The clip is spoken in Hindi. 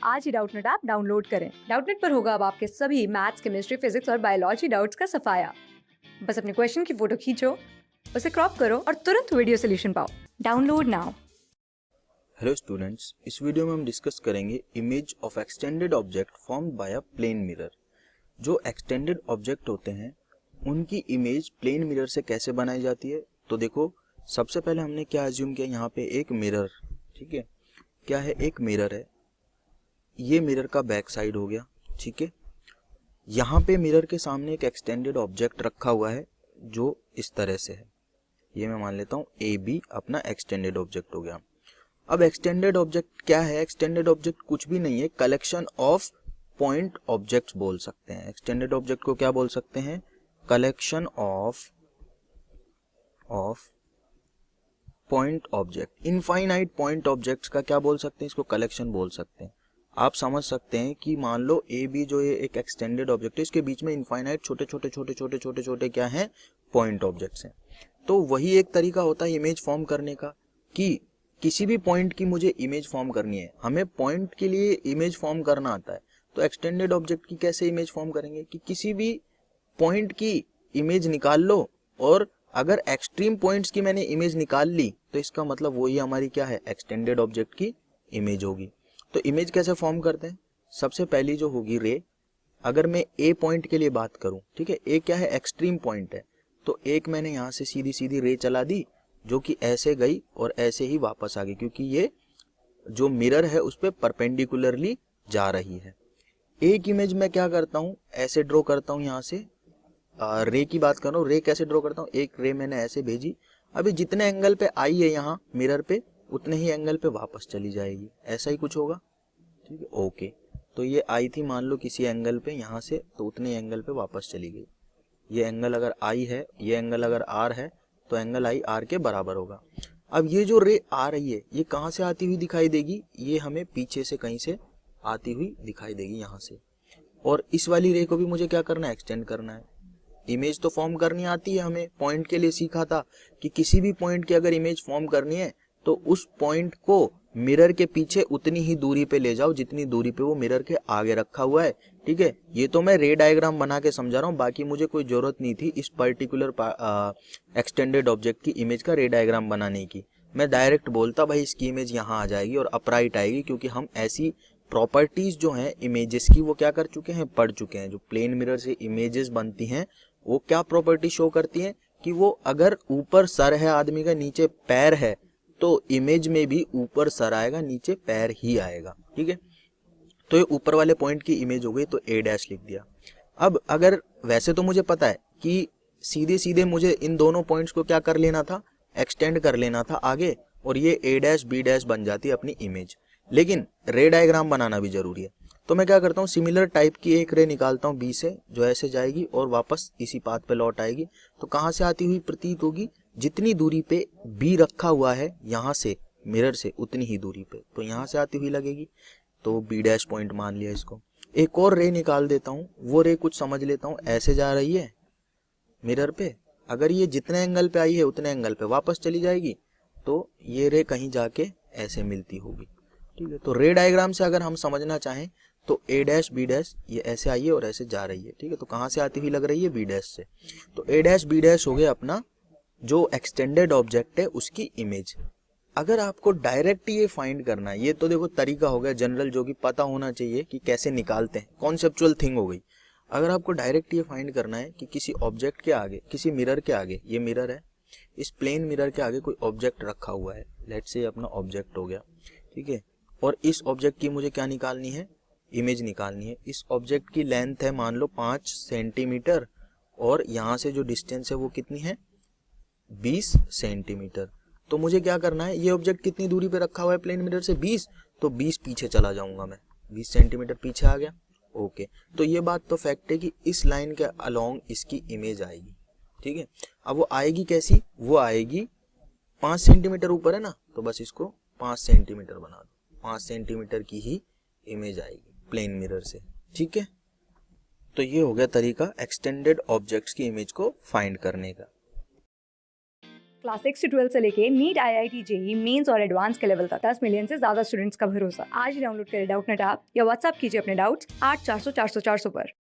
आज ही डाउटनेट ऐप डाउनलोड करें। डाउटनेट पर होगा अब आपके सभी मैथ्स, केमिस्ट्री, फिजिक्स और बायोलॉजी डाउट्स का सफाया। बस अपने क्वेश्चन की फोटो खींचो, उसे क्रॉप करो और तुरंत वीडियो सोल्यूशन पाओ। Download now. हेलो स्टूडेंट्स, इस वीडियो में हम डिस्कस करेंगे image of extended object formed by a plane mirror. जो एक्सटेंडेड ऑब्जेक्ट होते हैं उनकी इमेज प्लेन मिरर से कैसे बनाई जाती है। तो देखो, सबसे पहले हमने क्या अज्यूम किया, यहाँ पे एक मिरर, ठीक है, क्या है, एक मिरर है। ये मिरर का बैक साइड हो गया, ठीक है। यहाँ पे मिरर के सामने एक एक्सटेंडेड ऑब्जेक्ट रखा हुआ है जो इस तरह से है। ये मैं मान लेता हूँ ए बी अपना एक्सटेंडेड ऑब्जेक्ट हो गया। अब एक्सटेंडेड ऑब्जेक्ट क्या है? एक्सटेंडेड ऑब्जेक्ट कुछ भी नहीं है, कलेक्शन ऑफ पॉइंट ऑब्जेक्ट्स बोल सकते हैं। एक्सटेंडेड ऑब्जेक्ट को क्या बोल सकते हैं? Collection of point object. Infinite point objects का क्या बोल सकते हैं? इसको कलेक्शन बोल सकते हैं। आप समझ सकते हैं कि मान लो ए बी जो ये एक एक्सटेंडेड ऑब्जेक्ट है, इसके बीच में इनफाइनाइट छोटे छोटे छोटे छोटे छोटे छोटे क्या हैं? पॉइंट ऑब्जेक्ट्स हैं। तो वही एक तरीका होता है इमेज फॉर्म करने का, कि किसी भी पॉइंट की मुझे इमेज फॉर्म करनी है। हमें पॉइंट के लिए इमेज फॉर्म करना आता है, तो एक्सटेंडेड ऑब्जेक्ट की कैसे इमेज फॉर्म करेंगे? कि किसी भी पॉइंट की इमेज निकाल लो, और अगर एक्सट्रीम पॉइंट्स की मैंने इमेज निकाल ली तो इसका मतलब वही हमारी क्या है? एक्सटेंडेड ऑब्जेक्ट की इमेज होगी। तो इमेज कैसे फॉर्म करते हैं? सबसे पहली जो होगी रे, अगर मैं ए पॉइंट के लिए बात करूं, ठीक है, ए क्या है? एक्सट्रीम पॉइंट है। तो एक मैंने यहां से सीधी सीधी रे चला दी जो कि ऐसे गई और ऐसे ही वापस आ गई, क्योंकि ये जो मिरर है उस पे परपेंडिकुलरली जा रही है। एक इमेज में क्या करता हूं, ऐसे ड्रॉ करता हूं। यहां से रे की बात कर रहा हूं, रे कैसे ड्रॉ करता हूं? एक रे मैंने ऐसे भेजी, अभी जितने एंगल पे आई है यहाँ मिरर पे, उतने ही एंगल पे वापस चली जाएगी। ऐसा ही कुछ होगा, ठीक है, ओके। तो ये आई थी मान लो किसी एंगल पे यहाँ से, तो उतने एंगल पे वापस चली गई। ये एंगल अगर आई है, ये एंगल अगर आर है, तो एंगल आई आर के बराबर होगा। अब ये जो रे आ रही है, ये कहाँ से आती हुई दिखाई देगी? ये हमें पीछे से कहीं से आती हुई दिखाई देगी, यहाँ से। और इस वाली रे को भी मुझे क्या करना है? एक्सटेंड करना है। इमेज तो फॉर्म करनी आती है हमें, पॉइंट के लिए सीखा था कि किसी भी पॉइंट की अगर इमेज फॉर्म करनी है तो उस पॉइंट को मिरर के पीछे उतनी ही दूरी पे ले जाओ जितनी दूरी पे वो मिरर के आगे रखा हुआ है, ठीक है। ये तो मैं रे डायग्राम बना के समझा रहा हूँ, बाकी मुझे कोई जरूरत नहीं थी इस पर्टिकुलर एक्सटेंडेड ऑब्जेक्ट की इमेज का रे डायग्राम बनाने की। मैं डायरेक्ट बोलता भाई इसकी इमेज यहाँ आ जाएगी और अपराइट आएगी, क्योंकि हम ऐसी प्रॉपर्टीज जो हैं इमेजेस की वो क्या कर चुके हैं? पढ़ चुके हैं। जो प्लेन मिरर से इमेजेस बनती हैं वो क्या प्रॉपर्टी शो करती हैं? कि वो अगर ऊपर सर है आदमी का, नीचे पैर है, तो इमेज में भी ऊपर सर आएगा, नीचे पैर ही आएगा, ठीक है। तो ये ऊपर वाले पॉइंट की इमेज हो गई, तो ए डैश लिख दिया। अब अगर वैसे तो मुझे पता है कि सीधे सीधे मुझे इन दोनों पॉइंट्स को क्या कर लेना था? एक्सटेंड कर लेना था आगे, और ये ए डैश बी डैश बन जाती है अपनी इमेज। लेकिन रे डायग्राम बनाना भी जरूरी है, तो मैं क्या करता हूँ? सिमिलर टाइप की एक रे निकालता हूँ बी से, जो ऐसे जाएगी और वापस इसी पाथ पे लौट आएगी। तो कहाँ से आती हुई प्रतीत होगी? जितनी दूरी पे बी रखा हुआ है यहाँ से मिरर से, उतनी ही दूरी पे, तो यहाँ से आती हुई लगेगी। तो बी डैश पॉइंट मान लिया इसको। एक और रे निकाल देता हूँ, वो रे कुछ समझ लेता हूँ। ऐसे जा रही है मिरर पे, अगर ये जितने एंगल पे आई है उतने एंगल पे वापस चली जाएगी, तो ये रे कहीं जाके ऐसे मिलती होगी, ठीक है। तो रे डायग्राम से अगर हम समझना चाहें तो ए डैश बी डैश ये ऐसे आई है और ऐसे जा रही है, ठीक है। तो कहाँ से आती हुई लग रही है? बी डैश से। तो ए डैश बी डैश हो गया अपना जो एक्सटेंडेड ऑब्जेक्ट है उसकी इमेज। अगर आपको डायरेक्ट ये फाइंड करना है, ये तो देखो तरीका हो गया जनरल, जो कि पता होना चाहिए कि कैसे निकालते हैं, कॉन्सेप्चुअल थिंग हो गई। अगर आपको डायरेक्ट ये फाइंड करना है कि किसी ऑब्जेक्ट के आगे, किसी मिरर के आगे, ये मिरर है, इस प्लेन मिरर के आगे कोई ऑब्जेक्ट रखा हुआ है, लेट्स से अपना ऑब्जेक्ट हो गया, ठीक है। और इस ऑब्जेक्ट की मुझे क्या निकालनी है? इमेज निकालनी है। इस ऑब्जेक्ट की लेंथ है मान लो 5 सेंटीमीटर, और यहाँ से जो डिस्टेंस है वो कितनी है? 20 सेंटीमीटर। तो मुझे क्या करना है? ये ऑब्जेक्ट कितनी दूरी पे रखा हुआ है प्लेन मिरर से? 20, तो 20 पीछे चला जाऊंगा मैं, 20 सेंटीमीटर पीछे आ गया, ओके। तो ये बात तो फैक्ट है कि इस लाइन के अलोंग इसकी इमेज आएगी, ठीक है। अब वो आएगी कैसी? वो आएगी 5 सेंटीमीटर ऊपर है ना, तो बस इसको 5 सेंटीमीटर बना दो, 5 सेंटीमीटर की ही इमेज आएगी प्लेन मिरर से, ठीक है। तो ये हो गया तरीका एक्सटेंडेड ऑब्जेक्ट्स की इमेज को फाइंड करने का। क्लास 6 से 12 से लेके नीट, IIT, जेई, मेंस और एडवांस के लेवल तक 10 मिलियन से ज्यादा स्टूडेंट्स का भरोसा। आज ही डाउनलोड करें डाउटनेट ऐप या व्हाट्सएप कीजिए अपने डाउट्स 8400 400 400 पर।